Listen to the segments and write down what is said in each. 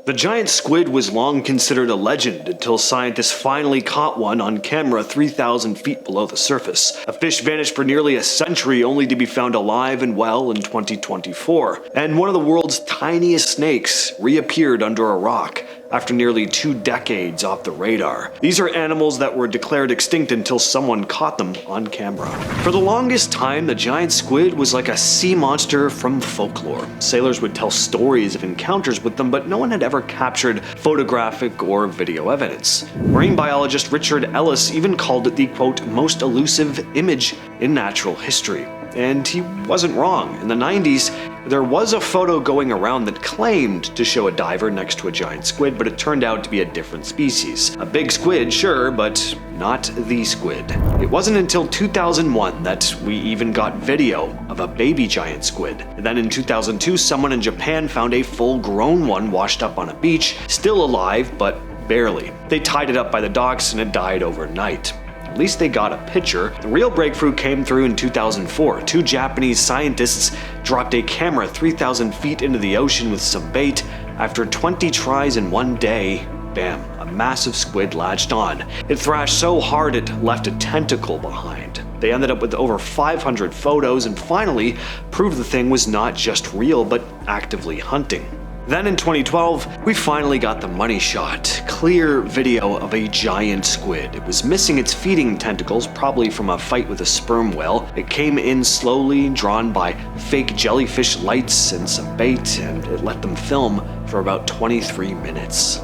The giant squid was long considered a legend until scientists finally caught one on camera 3,000 feet below the surface. A fish vanished for nearly a century only to be found alive and well in 2024. And one of the world's tiniest snakes reappeared under a rock after nearly 2 decades off the radar. These are animals that were declared extinct until someone caught them on camera. For the longest time, the giant squid was like a sea monster from folklore. Sailors would tell stories of encounters with them, but no one had ever captured photographic or video evidence. Marine biologist Richard Ellis even called it the, quote, most elusive image in natural history. And he wasn't wrong. In the 90s, there was a photo going around that claimed to show a diver next to a giant squid, but it turned out to be a different species. A big squid, sure, but not the squid. It wasn't until 2001 that we even got video of a baby giant squid. And then in 2002, someone in Japan found a full-grown one washed up on a beach, still alive, but barely. They tied it up by the docks and it died overnight. At least they got a picture. The real breakthrough came through in 2004. 2 Japanese scientists dropped a camera 3,000 feet into the ocean with some bait. After 20 tries in one day, bam, a massive squid latched on. It thrashed so hard it left a tentacle behind. They ended up with over 500 photos and finally proved the thing was not just real, but actively hunting. Then in 2012, we finally got the money shot. Clear video of a giant squid. It was missing its feeding tentacles, probably from a fight with a sperm whale. It came in slowly, drawn by fake jellyfish lights and some bait, and it let them film for about 23 minutes.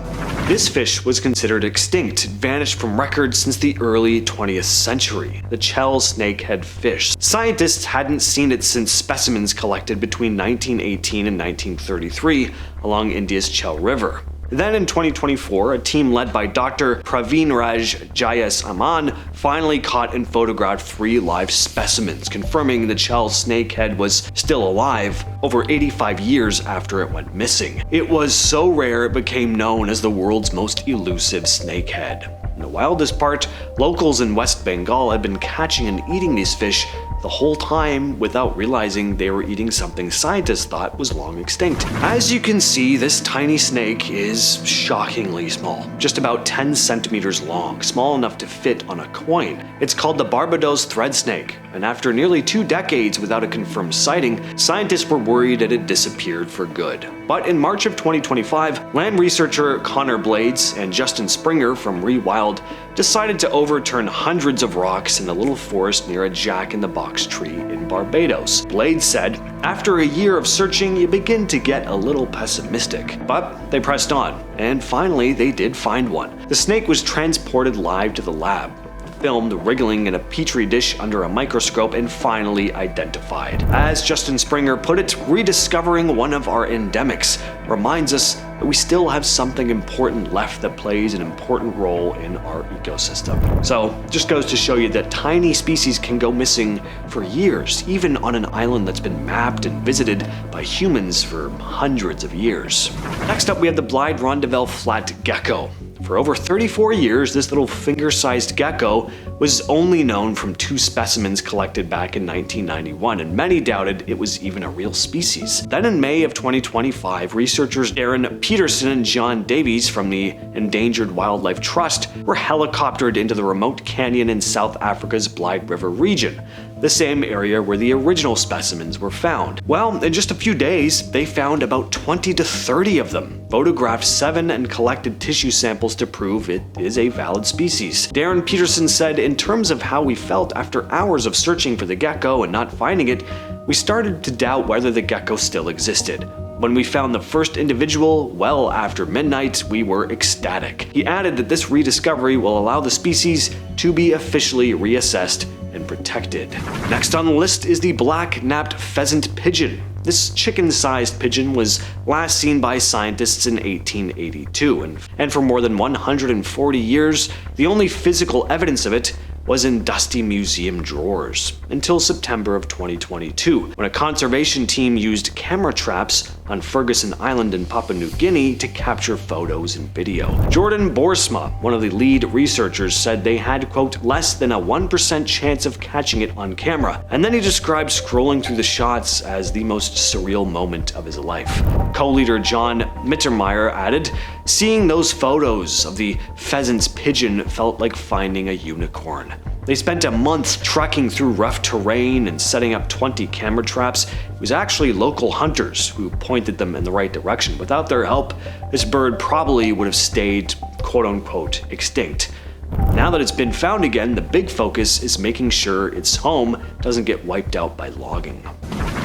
This fish was considered extinct. It vanished from records since the early 20th century. The Chel snakehead fish. Scientists hadn't seen it since specimens collected between 1918 and 1933 along India's Chel River. Then in 2024, a team led by Dr. Praveen Raj Jayasaman finally caught and photographed 3 live specimens, confirming the Chel snakehead was still alive over 85 years after it went missing. It was so rare it became known as the world's most elusive snakehead. And the wildest part, locals in West Bengal had been catching and eating these fish the whole time without realizing they were eating something scientists thought was long extinct. As you can see, this tiny snake is shockingly small, just about 10 centimeters long, small enough to fit on a coin. It's called the Barbados Threadsnake, and after nearly 2 decades without a confirmed sighting, scientists were worried it had disappeared for good. But in March of 2025, land researcher Connor Blades and Justin Springer from Rewild decided to overturn hundreds of rocks in a little forest near a jack-in-the-box tree in Barbados. Blades said, after a year of searching, you begin to get a little pessimistic. But they pressed on, and finally they did find one. The snake was transported live to the lab, filmed wriggling in a petri dish under a microscope, and finally identified. As Justin Springer put it, rediscovering one of our endemics reminds us that we still have something important left that plays an important role in our ecosystem. So, just goes to show you that tiny species can go missing for years, even on an island that's been mapped and visited by humans for hundreds of years. Next up, we have the Blyde Rondavel flat gecko. For over 34 years, this little finger-sized gecko was only known from 2 specimens collected back in 1991, and many doubted it was even a real species. Then in May of 2025, researchers Darren Peterson and John Davies from the Endangered Wildlife Trust were helicoptered into the remote canyon in South Africa's Blyde River region, the same area where the original specimens were found. Well, in just a few days, they found about 20 to 30 of them, photographed 7 and collected tissue samples to prove it is a valid species. Darren Peterson said, in terms of how we felt after hours of searching for the gecko and not finding it, we started to doubt whether the gecko still existed. When we found the first individual, well after midnight, we were ecstatic. He added that this rediscovery will allow the species to be officially reassessed and protected. Next on the list is the black-napped pheasant-pigeon. This chicken-sized pigeon was last seen by scientists in 1882, and for more than 140 years, the only physical evidence of it was in dusty museum drawers, until September of 2022, when a conservation team used camera traps on Ferguson Island in Papua New Guinea to capture photos and video. Jordan Boersma, one of the lead researchers, said they had, quote, less than a 1% chance of catching it on camera, and then he described scrolling through the shots as the most surreal moment of his life. Co-leader John Mittermeier added, "Seeing those photos of the Pheasant-pigeon felt like finding a unicorn." They spent a month trekking through rough terrain and setting up 20 camera traps. It was actually local hunters who pointed them in the right direction. Without their help, this bird probably would have stayed quote-unquote extinct. Now that it's been found again, the big focus is making sure its home doesn't get wiped out by logging.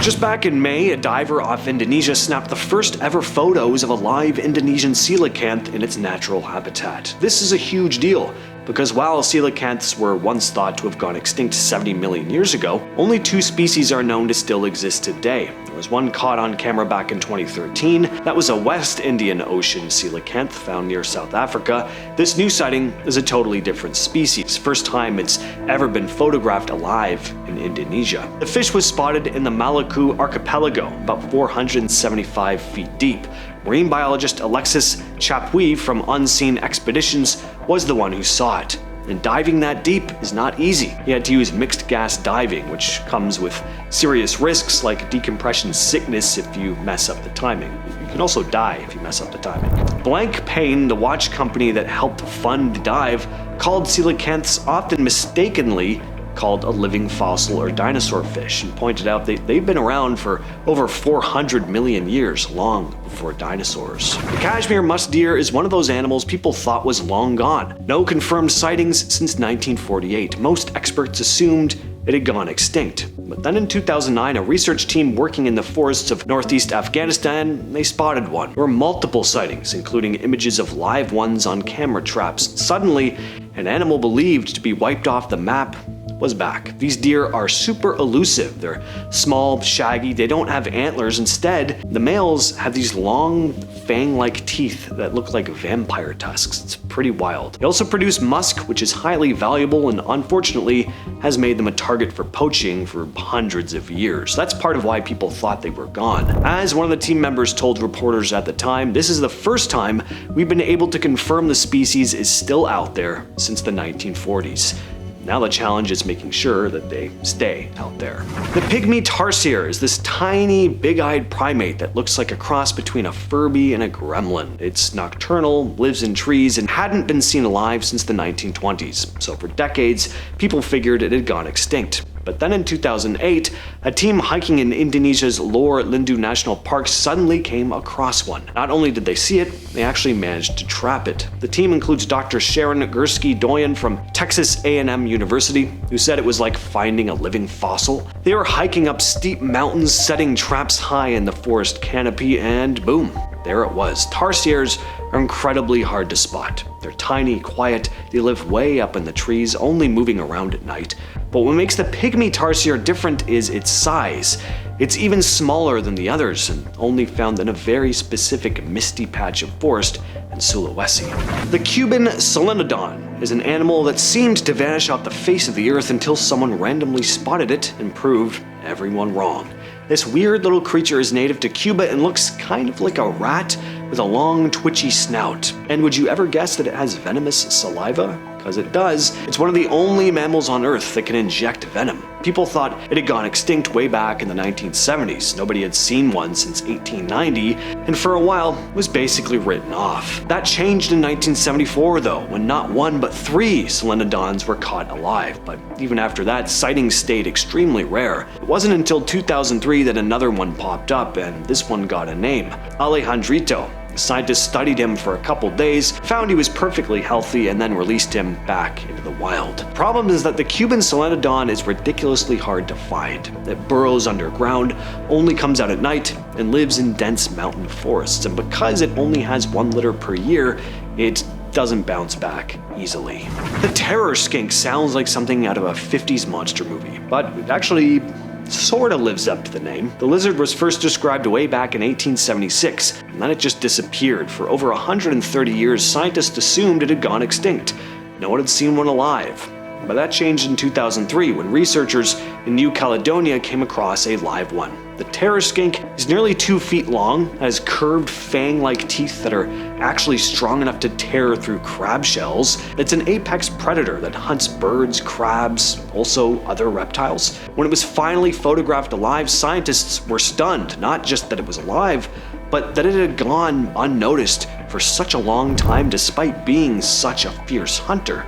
Just back in May, a diver off Indonesia snapped the first ever photos of a live Indonesian coelacanth in its natural habitat. This is a huge deal, because while coelacanths were once thought to have gone extinct 70 million years ago, only 2 species are known to still exist today. There was one caught on camera back in 2013. That was a West Indian Ocean coelacanth found near South Africa. This new sighting is a totally different species. First time it's ever been photographed alive in Indonesia. The fish was spotted in the Maluku archipelago, about 475 feet deep. Marine biologist Alexis Chapuis from Unseen Expeditions was the one who saw it. And diving that deep is not easy. He had to use mixed gas diving, which comes with serious risks like decompression sickness if you mess up the timing. You can also die if you mess up the timing. Blank Pain, the watch company that helped fund the dive, called coelacanths often mistakenly called a living fossil or dinosaur fish, and pointed out they've been around for over 400 million years, long before dinosaurs. The Kashmir musk deer is one of those animals people thought was long gone. No confirmed sightings since 1948. Most experts assumed it had gone extinct. But then in 2009, a research team working in the forests of northeast Afghanistan, they spotted one. There were multiple sightings, including images of live ones on camera traps. Suddenly, an animal believed to be wiped off the map was back. These deer are super elusive. They're small, shaggy, they don't have antlers. Instead, the males have these long, fang-like teeth that look like vampire tusks. It's pretty wild. They also produce musk, which is highly valuable and unfortunately has made them a target for poaching for hundreds of years. That's part of why people thought they were gone. As one of the team members told reporters at the time, this is the first time we've been able to confirm the species is still out there since the 1940s. Now the challenge is making sure that they stay out there. The Pygmy Tarsier is this tiny, big-eyed primate that looks like a cross between a Furby and a gremlin. It's nocturnal, lives in trees, and hadn't been seen alive since the 1920s. So for decades, people figured it had gone extinct. But then in 2008, a team hiking in Indonesia's Lor Lindu National Park suddenly came across one. Not only did they see it, they actually managed to trap it. The team includes Dr. Sharon Gursky-Doyen from Texas A&M University, who said it was like finding a living fossil. They were hiking up steep mountains, setting traps high in the forest canopy, and boom, there it was. Tarsiers are incredibly hard to spot. They're tiny, quiet, they live way up in the trees, only moving around at night. But what makes the Pygmy Tarsier different is its size. It's even smaller than the others and only found in a very specific misty patch of forest in Sulawesi. The Cuban Solenodon is an animal that seemed to vanish off the face of the earth until someone randomly spotted it and proved everyone wrong. This weird little creature is native to Cuba and looks kind of like a rat with a long, twitchy snout. And would you ever guess that it has venomous saliva? Because it does. It's one of the only mammals on Earth that can inject venom. People thought it had gone extinct way back in the 1970s. Nobody had seen one since 1890, and for a while was basically written off. That changed in 1974 though, when not 1 but 3 Solenodons were caught alive. But even after that, sightings stayed extremely rare. It wasn't until 2003 that another one popped up, and this one got a name: Alejandrito. Scientists studied him for a couple days, found he was perfectly healthy, and then released him back into the wild. The problem is that the Cuban Solenodon is ridiculously hard to find. It burrows underground, only comes out at night, and lives in dense mountain forests. And because it only has 1 litter per year, it doesn't bounce back easily. The terror skink sounds like something out of a 50s monster movie, but it actually sorta lives up to the name. The lizard was first described way back in 1876, and then it just disappeared. For over 130 years, scientists assumed it had gone extinct. No one had seen one alive. But that changed in 2003 when researchers in New Caledonia came across a live one. The terror skink is nearly 2 feet long, has curved fang-like teeth that are actually strong enough to tear through crab shells. It's an apex predator that hunts birds, crabs, also other reptiles. When it was finally photographed alive, scientists were stunned, not just that it was alive, but that it had gone unnoticed for such a long time despite being such a fierce hunter.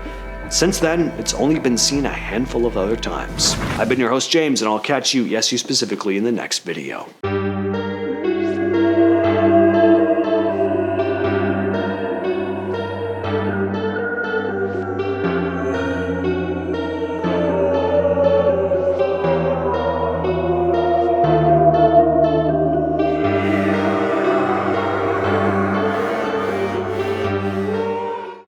Since then, it's only been seen a handful of other times. I've been your host James, and I'll catch you, yes you specifically, in the next video.